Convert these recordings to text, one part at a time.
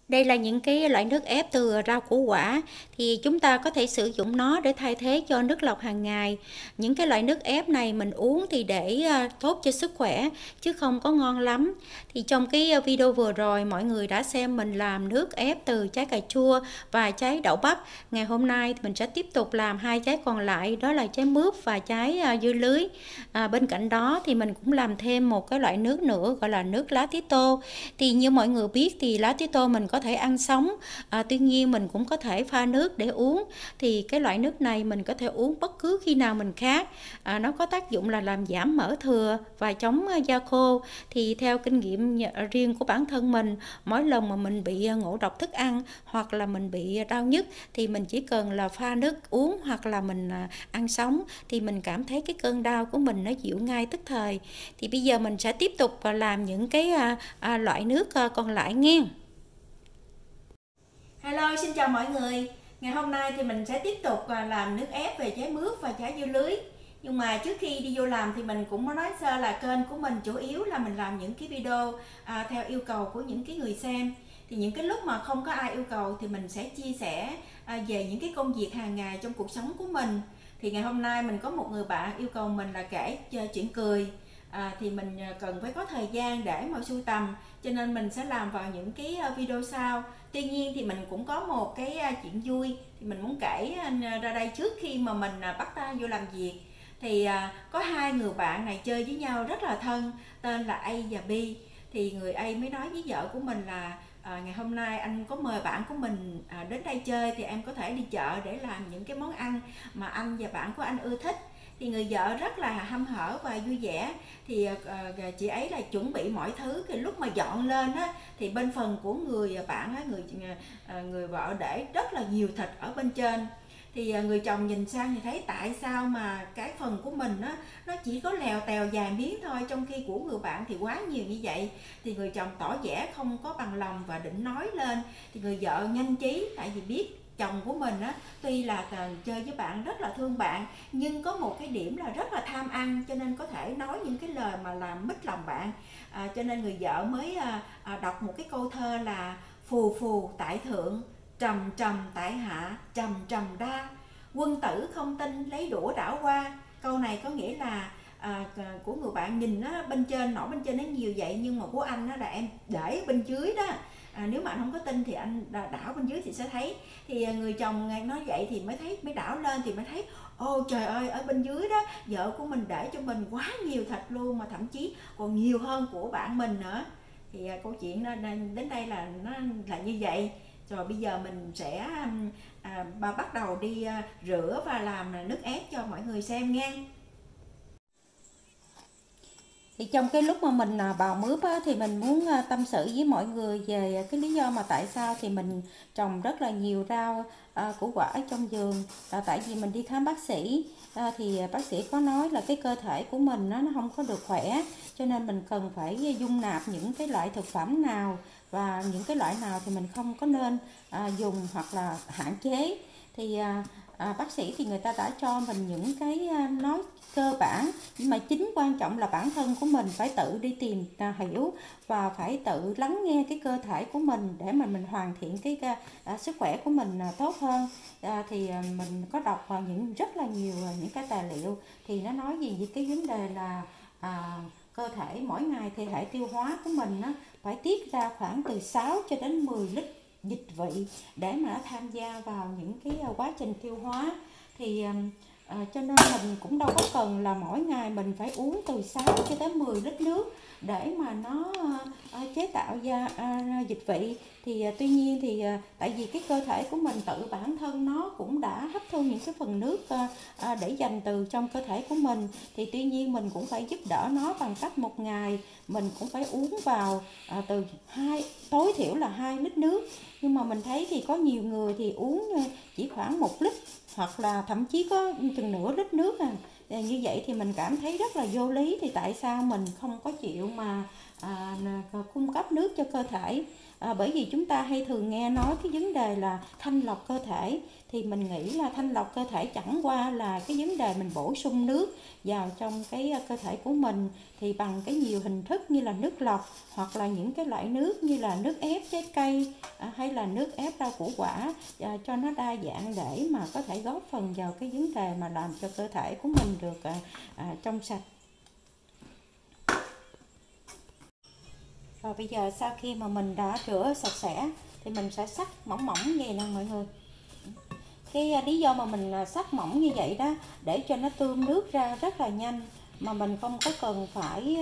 Đây là những cái loại nước ép từ rau củ quả, thì chúng ta có thể sử dụng nó để thay thế cho nước lọc hàng ngày. Những cái loại nước ép này mình uống thì để tốt cho sức khỏe chứ không có ngon lắm. Thì trong cái video vừa rồi mọi người đã xem mình làm nước ép từ trái cà chua và trái đậu bắp. Ngày hôm nay thì mình sẽ tiếp tục làm hai trái còn lại, đó là trái mướp và trái dưa lưới. Bên cạnh đó thì mình cũng làm thêm một cái loại nước nữa gọi là nước lá tía tô. Thì như mọi người biết thì lá tía tô mình có thể ăn sống, tuy nhiên mình cũng có thể pha nước để uống. Thì cái loại nước này mình có thể uống bất cứ khi nào mình khát. Nó có tác dụng là làm giảm mỡ thừa và chống da khô. Thì theo kinh nghiệm riêng của bản thân mình, mỗi lần mà mình bị ngộ độc thức ăn hoặc là mình bị đau nhức thì mình chỉ cần là pha nước uống hoặc là mình ăn sống thì mình cảm thấy cái cơn đau của mình nó dịu ngay tức thời. Thì bây giờ mình sẽ tiếp tục làm những cái loại nước còn lại nghe. Hello, xin chào mọi người. Ngày hôm nay thì mình sẽ tiếp tục làm nước ép về trái mướp và trái dưa lưới. Nhưng mà trước khi đi vô làm thì mình cũng nói sơ là kênh của mình chủ yếu là mình làm những cái video theo yêu cầu của những cái người xem. Thì những cái lúc mà không có ai yêu cầu thì mình sẽ chia sẻ về những cái công việc hàng ngày trong cuộc sống của mình. Thì ngày hôm nay mình có một người bạn yêu cầu mình là kể chuyện cười. Thì mình cần phải có thời gian để mà sưu tầm, cho nên mình sẽ làm vào những cái video sau. Tuy nhiên thì mình cũng có một cái chuyện vui thì mình muốn kể ra đây trước khi mà mình bắt tay vô làm việc. Thì có hai người bạn này chơi với nhau rất là thân, tên là A và B. Thì người A mới nói với vợ của mình là ngày hôm nay anh có mời bạn của mình đến đây chơi, thì em có thể đi chợ để làm những cái món ăn mà anh và bạn của anh ưa thích. Thì người vợ rất là hăm hở và vui vẻ. Thì chị ấy là chuẩn bị mọi thứ. Thì lúc mà dọn lên á, thì bên phần của người bạn á, người vợ để rất là nhiều thịt ở bên trên. Thì người chồng nhìn sang thì thấy tại sao mà cái phần của mình á nó chỉ có lèo tèo vài miếng thôi, trong khi của người bạn thì quá nhiều như vậy. Thì người chồng tỏ vẻ không có bằng lòng và định nói lên. Thì người vợ nhanh trí, tại vì biết chồng của mình á tuy là chơi với bạn rất là thương bạn, nhưng có một cái điểm là rất là tham ăn, cho nên có thể nói những cái lời mà làm mít lòng bạn. Cho nên người vợ mới đọc một cái câu thơ là: phù phù tại thượng, trầm trầm tại hạ, trầm trầm đa, quân tử không tin lấy đũa đảo qua. Câu này có nghĩa là của người bạn nhìn á, bên trên nổi bên trên nó nhiều vậy, nhưng mà của anh á là em để bên dưới đó. Nếu mà anh không có tin thì anh đảo bên dưới thì sẽ thấy. Thì người chồng nói vậy thì mới đảo lên thì mới thấy, ô trời ơi, ở bên dưới đó vợ của mình để cho mình quá nhiều thịt luôn, mà thậm chí còn nhiều hơn của bạn mình nữa. Thì câu chuyện đến đây là nó là như vậy. Rồi bây giờ mình sẽ bắt đầu đi rửa và làm nước ép cho mọi người xem nha. Thì trong cái lúc mà mình bào mướp á, thì mình muốn tâm sự với mọi người về cái lý do mà tại sao thì mình trồng rất là nhiều rau củ quả ở trong vườn. Tại vì mình đi khám bác sĩ, thì bác sĩ có nói là cái cơ thể của mình nó không có được khỏe, cho nên mình cần phải dung nạp những cái loại thực phẩm nào và những cái loại nào thì mình không có nên dùng hoặc là hạn chế. Thì bác sĩ thì người ta đã cho mình những cái nói cơ bản, nhưng mà chính quan trọng là bản thân của mình phải tự đi tìm hiểu và phải tự lắng nghe cái cơ thể của mình để mà mình hoàn thiện cái sức khỏe của mình tốt hơn. Thì mình có đọc những rất là nhiều những cái tài liệu thì nó nói gì về cái vấn đề là cơ thể mỗi ngày thì hệ tiêu hóa của mình phải tiết ra khoảng từ 6 cho đến 10 lít dịch vị để mà nó tham gia vào những cái quá trình tiêu hóa. Thì cho nên mình cũng đâu có cần là mỗi ngày mình phải uống từ 6 cho tới 10 lít nước để mà nó chế tạo ra dịch vị. Thì tuy nhiên thì tại vì cái cơ thể của mình tự bản thân nó cũng đã hấp thu những cái phần nước để dành từ trong cơ thể của mình. Thì tuy nhiên mình cũng phải giúp đỡ nó bằng cách một ngày mình cũng phải uống vào từ tối thiểu là 2 lít nước. Nhưng mà mình thấy thì có nhiều người thì uống chỉ khoảng 1 lít hoặc là thậm chí có chừng nửa lít nước. Như vậy thì mình cảm thấy rất là vô lý. Thì tại sao mình không có chịu mà cung cấp nước cho cơ thể. Bởi vì chúng ta hay thường nghe nói cái vấn đề là thanh lọc cơ thể, thì mình nghĩ là thanh lọc cơ thể chẳng qua là cái vấn đề mình bổ sung nước vào trong cái cơ thể của mình, thì bằng cái nhiều hình thức như là nước lọc, hoặc là những cái loại nước như là nước ép trái cây, hay là nước ép rau củ quả, cho nó đa dạng để mà có thể góp phần vào cái vấn đề mà làm cho cơ thể của mình được trong sạch. Rồi bây giờ sau khi mà mình đã rửa sạch sẽ thì mình sẽ xắt mỏng mỏng như vậy nè mọi người. Cái lý do mà mình xắt mỏng như vậy đó để cho nó tươm nước ra rất là nhanh, mà mình không có cần phải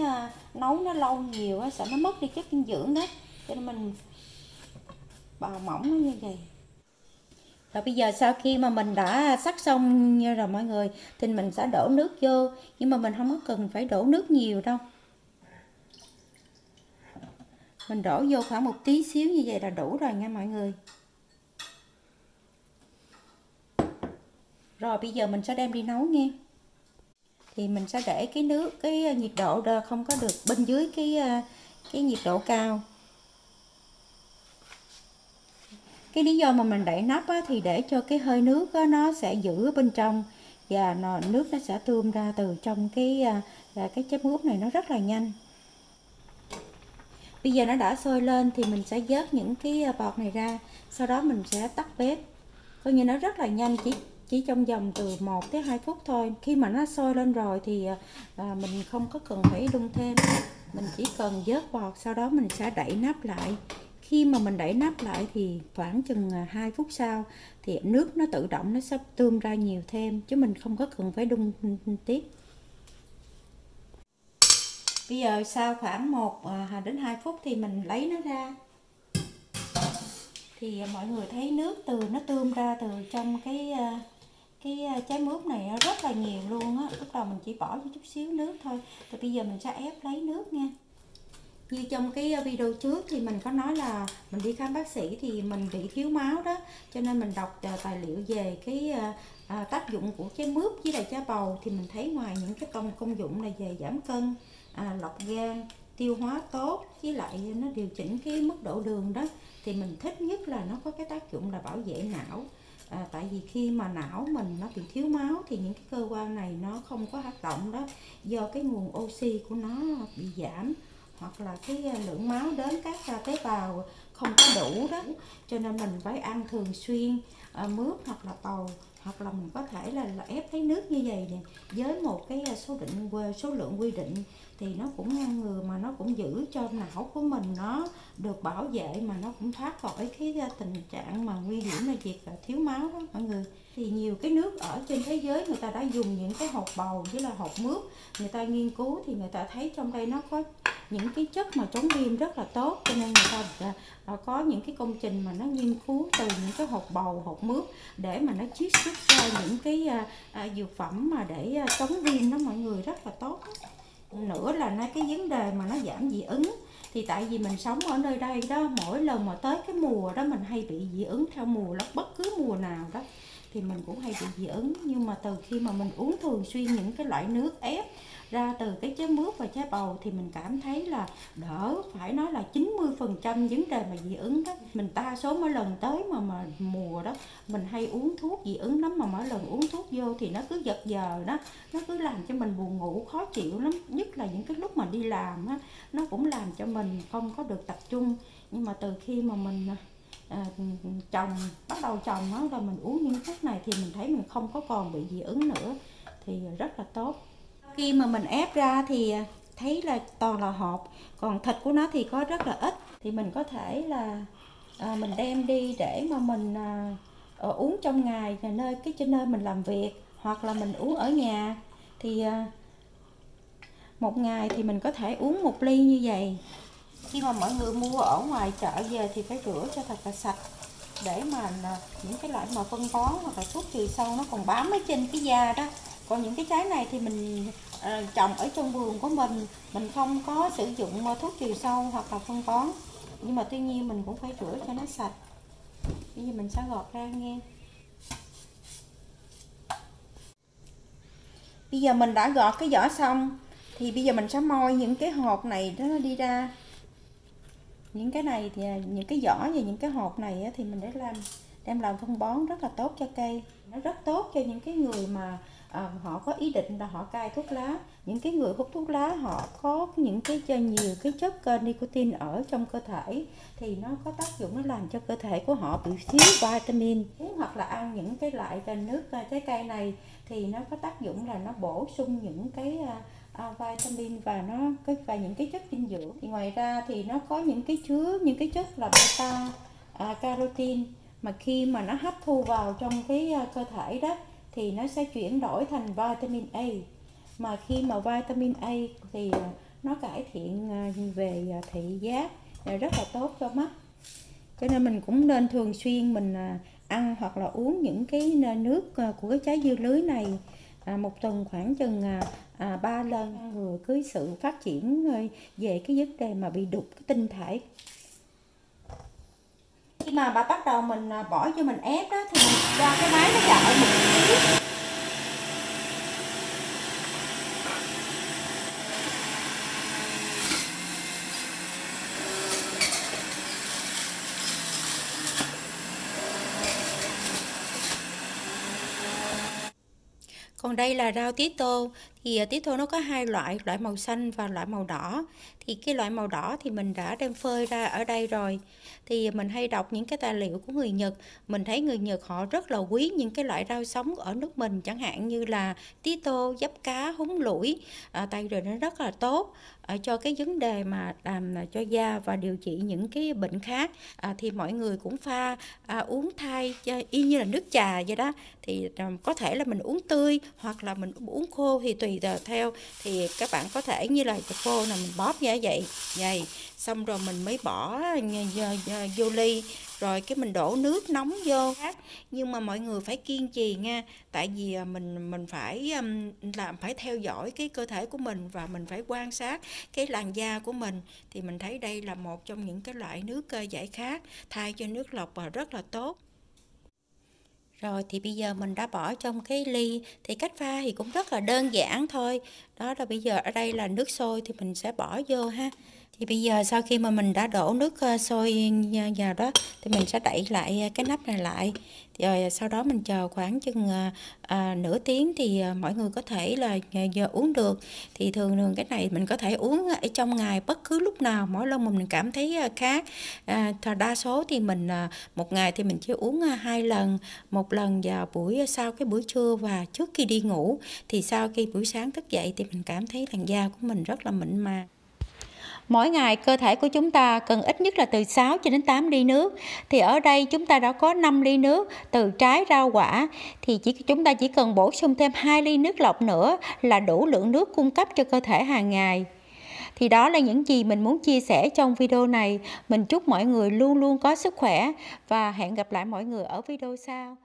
nấu nó lâu nhiều á, sợ nó mất đi chất dinh dưỡng đó, cho nên mình bào mỏng nó như vậy. Rồi bây giờ sau khi mà mình đã xắt xong rồi mọi người, thì mình sẽ đổ nước vô, nhưng mà mình không có cần phải đổ nước nhiều đâu. Mình đổ vô khoảng một tí xíu như vậy là đủ rồi nha mọi người. Rồi bây giờ mình sẽ đem đi nấu nghe. Thì mình sẽ để cái nước, cái nhiệt độ không có được bên dưới cái nhiệt độ cao. Cái lý do mà mình đậy nắp á, thì để cho cái hơi nước á, nó sẽ giữ ở bên trong, và nước nó sẽ tươm ra từ trong cái trái mướp này nó rất là nhanh. Bây giờ nó đã sôi lên thì mình sẽ vớt những cái bọt này ra, sau đó mình sẽ tắt bếp. Coi như nó rất là nhanh, chỉ trong vòng từ 1 tới 2 phút thôi. Khi mà nó sôi lên rồi thì mình không có cần phải đun thêm, mình chỉ cần vớt bọt, sau đó mình sẽ đậy nắp lại. Khi mà mình đậy nắp lại thì khoảng chừng 2 phút sau thì nước nó tự động nó sẽ tươm ra nhiều thêm, chứ mình không có cần phải đun tiếp. Bây giờ sau khoảng 1 đến 2 phút thì mình lấy nó ra. Thì mọi người thấy nước nó tươm ra từ trong cái trái mướp này rất là nhiều luôn á. Lúc đầu mình chỉ bỏ chút xíu nước thôi. Thì bây giờ mình sẽ ép lấy nước nha. Như trong cái video trước thì mình có nói là mình đi khám bác sĩ thì mình bị thiếu máu đó, cho nên mình đọc tài liệu về cái tác dụng của trái mướp với lại trái bầu, thì mình thấy ngoài những cái công dụng này về giảm cân, lọc gan, tiêu hóa tốt, với lại nó điều chỉnh cái mức độ đường đó, thì mình thích nhất là nó có cái tác dụng là bảo vệ não. Tại vì khi mà não mình nó bị thiếu máu thì những cái cơ quan này nó không có hoạt động đó, do cái nguồn oxy của nó bị giảm, hoặc là cái lượng máu đến các tế bào không có đủ đó, cho nên mình phải ăn thường xuyên mướp hoặc là bầu, hoặc là mình có thể là ép lấy nước như vậy nè, với một cái số lượng quy định, thì nó cũng ngăn ngừa mà nó cũng giữ cho não của mình nó được bảo vệ, mà nó cũng thoát khỏi cái tình trạng mà nguy hiểm là việc thiếu máu đó mọi người. Thì nhiều cái nước ở trên thế giới người ta đã dùng những cái hột bầu với là hột mướp, người ta nghiên cứu thì người ta thấy trong đây nó có những cái chất mà chống viêm rất là tốt, cho nên người ta có những cái công trình mà nó nghiên cứu từ những cái hột bầu, hột mướp để mà nó chiết xuất ra những cái dược phẩm mà để chống viêm đó mọi người, rất là tốt. Nữa là cái vấn đề mà nó giảm dị ứng, thì tại vì mình sống ở nơi đây đó, mỗi lần mà tới cái mùa đó mình hay bị dị ứng theo mùa lắm, bất cứ mùa nào đó thì mình cũng hay bị dị ứng. Nhưng mà từ khi mà mình uống thường xuyên những cái loại nước ép ra từ cái trái mướp và trái bầu thì mình cảm thấy là đỡ, phải nói là 90% vấn đề mà dị ứng đó. Mình đa số mỗi lần tới mà mùa đó mình hay uống thuốc dị ứng lắm, mà mỗi lần uống thuốc vô thì nó cứ giật giờ đó, nó cứ làm cho mình buồn ngủ khó chịu lắm, nhất là những cái lúc mà đi làm á, nó cũng làm cho mình không có được tập trung. Nhưng mà từ khi mà mình bắt đầu trồng á, rồi mình uống những thuốc này thì mình thấy mình không có còn bị dị ứng nữa, thì rất là tốt. Khi mà mình ép ra thì thấy là toàn là hột, còn thịt của nó thì có rất là ít, thì mình có thể là mình đem đi để mà mình uống trong ngày trên nơi mình làm việc, hoặc là mình uống ở nhà. Thì một ngày thì mình có thể uống 1 ly như vậy. Khi mà mọi người mua ở ngoài chợ về thì phải rửa cho thật là sạch, để mà những cái loại mà phân bón hoặc là thuốc trừ sâu nó còn bám ở trên cái da đó. Còn những cái trái này thì mình trồng ở trong vườn của mình không có sử dụng thuốc trừ sâu hoặc là phân bón, nhưng mà tuy nhiên mình cũng phải rửa cho nó sạch. Bây giờ mình sẽ gọt ra nghe. Bây giờ mình đã gọt cái vỏ xong Thì bây giờ mình sẽ moi những cái hột này nó đi ra. Những cái này thì những cái vỏ và những cái hột này thì mình đem làm phân bón rất là tốt cho cây. Nó rất tốt cho những cái người mà họ có ý định là họ cai thuốc lá. Những cái người hút thuốc lá họ có những cái nhiều cái chất nicotine ở trong cơ thể, thì nó có tác dụng nó làm cho cơ thể của họ bị thiếu vitamin. Hoặc là ăn những cái loại nước trái cây này thì nó có tác dụng là nó bổ sung những cái vitamin và những cái chất dinh dưỡng. Thì ngoài ra thì nó có chứa những cái chất là beta carotene, mà khi mà nó hấp thu vào trong cái cơ thể đó thì nó sẽ chuyển đổi thành vitamin A. Mà khi mà vitamin A thì nó cải thiện về thị giác, rất là tốt cho mắt. Cho nên mình cũng nên thường xuyên mình ăn hoặc là uống những cái nước của cái trái dưa lưới này một tuần khoảng chừng 3 lần, vừa cái sự phát triển về cái vấn đề mà bị đục cái tinh thể. Khi mà bắt đầu mình bỏ cho mình ép đó thì mình cho cái máy nó chạy một tí. Còn đây là rau tía tô. Thì tía tô nó có hai loại màu xanh và loại màu đỏ. Thì cái loại màu đỏ thì mình đã đem phơi ra ở đây rồi. Thì mình hay đọc những cái tài liệu của người Nhật, mình thấy người Nhật họ rất là quý những cái loại rau sống ở nước mình, chẳng hạn như là tía tô, giáp cá, húng lủi, tại vì nó rất là tốt cho cái vấn đề mà làm cho da và điều trị những cái bệnh khác. Thì mọi người cũng pha uống thay y như là nước trà vậy đó. Thì có thể là mình uống tươi hoặc là mình uống khô thì tùy theo. Thì các bạn có thể như là khô là mình bóp ra vậy xong rồi mình mới bỏ vô ly, rồi cái mình đổ nước nóng vô. Nhưng mà mọi người phải kiên trì nha, tại vì mình phải phải theo dõi cái cơ thể của mình và mình phải quan sát cái làn da của mình. Thì mình thấy đây là một trong những cái loại nước giải khát thay cho nước lọc và rất là tốt. Rồi thì bây giờ mình đã bỏ trong cái ly, thì cách pha thì cũng rất là đơn giản thôi. Đó là bây giờ ở đây là nước sôi thì mình sẽ bỏ vô ha. Thì bây giờ sau khi mà mình đã đổ nước sôi vào đó thì mình sẽ đậy lại cái nắp này lại. Rồi sau đó mình chờ khoảng chừng nửa tiếng thì mọi người có thể là giờ uống được. Thì thường cái này mình có thể uống ở trong ngày bất cứ lúc nào, mỗi lần mà mình cảm thấy khát. Đa số thì mình một ngày thì mình chỉ uống 2 lần, một lần vào sau cái buổi trưa và trước khi đi ngủ. Thì sau khi buổi sáng thức dậy thì mình cảm thấy làn da của mình rất là mịn màng. Mỗi ngày cơ thể của chúng ta cần ít nhất là từ 6 cho đến 8 ly nước. Thì ở đây chúng ta đã có 5 ly nước từ trái rau quả. Thì chúng ta chỉ cần bổ sung thêm 2 ly nước lọc nữa là đủ lượng nước cung cấp cho cơ thể hàng ngày. Thì đó là những gì mình muốn chia sẻ trong video này. Mình chúc mọi người luôn luôn có sức khỏe và hẹn gặp lại mọi người ở video sau.